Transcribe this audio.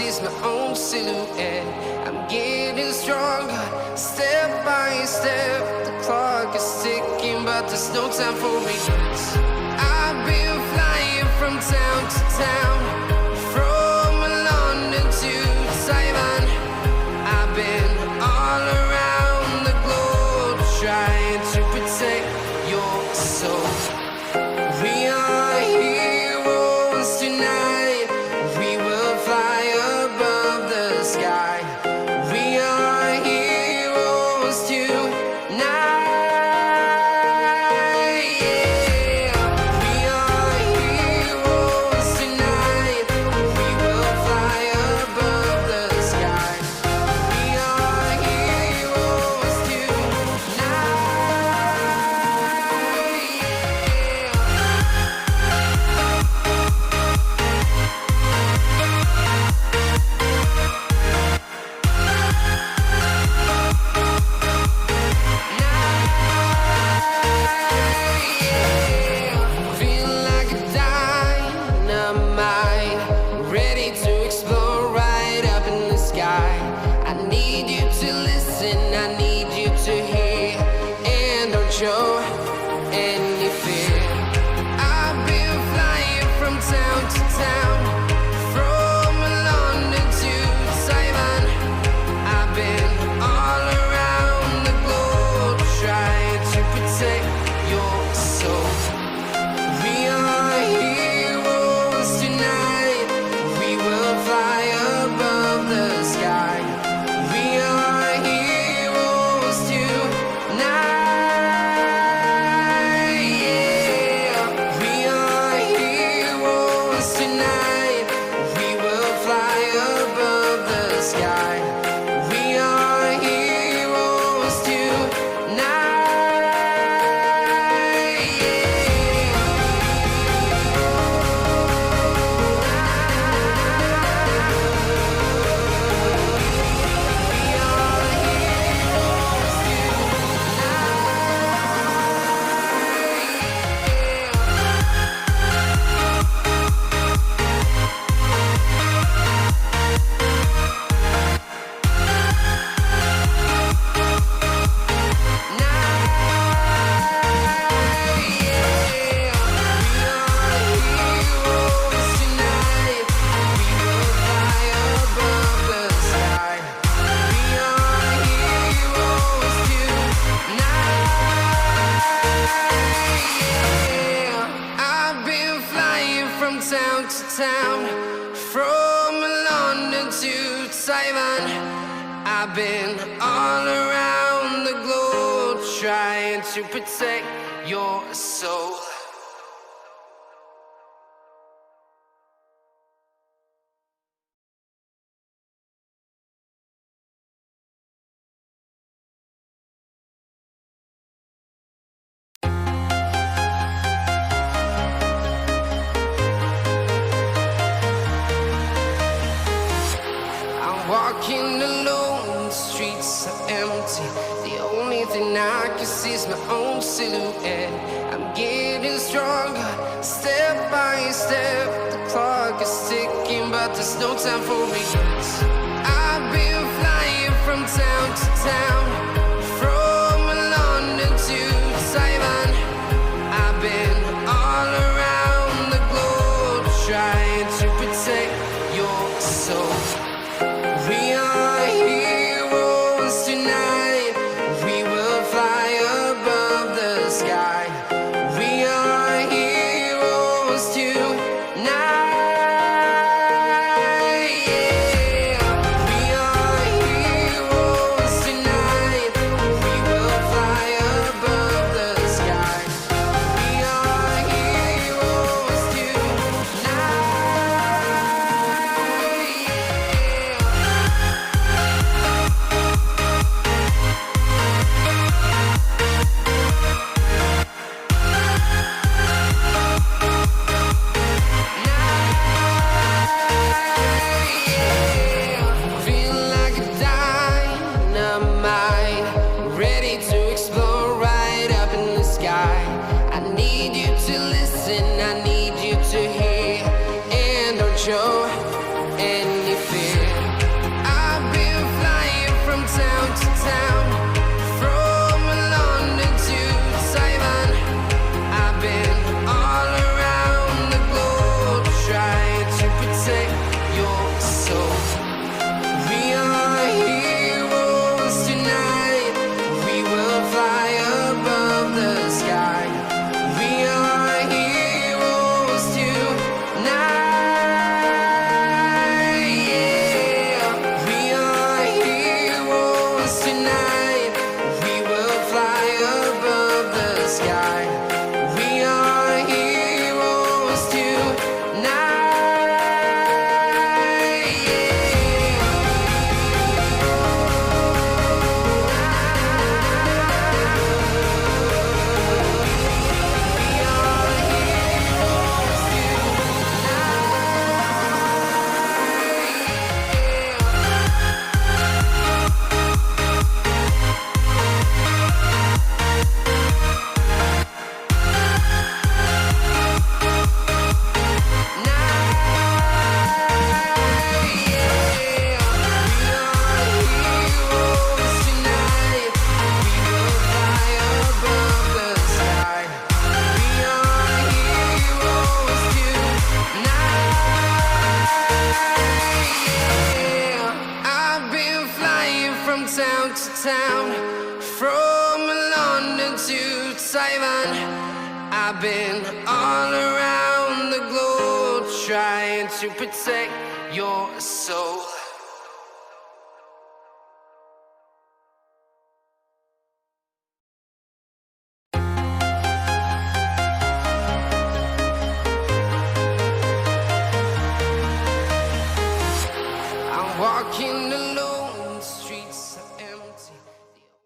see's my own silhouette. I'm getting stronger, step by step. The clock is ticking, but there's no time for regrets. I've been flying from town to town, from London to Taiwan. I've been all around the globe, trying to protect your soul. We are heroes tonight. We will fly above the sky. We are heroes tonight. Yeah. We are heroes tonight. We will fly above the sky. We are heroes tonight. Feel like a dynamite, ready to explode right up in the sky. I need you to listen, I need you to hear, and don't show any fear. I've been flying from town to town, from London to Taiwan. I've been all around the globe, trying to protect your soul. We are heroes tonight. We will fly above the sky. We are heroes tonight. Yeah. We are heroes tonight. We will fly above the sky. We are heroes tonight. I've been flying from town to town, from London to Taiwan. I've been all around the globe, trying to protect your soul. I'm walking alone, the streets are empty. The only thing I can see is my own silhouette. I'm getting stronger, step by step. The clock is ticking, but there's no time for regrets. I've been flying from town to town, from London to Taiwan. I've been all around the globe, trying to protect your soul. We are heroes tonight. We will fly above the sky. We are heroes tonight. Yeah. town to town, from London to Taiwan. I've been all around the globe trying to protect your soul. I'm walking alone.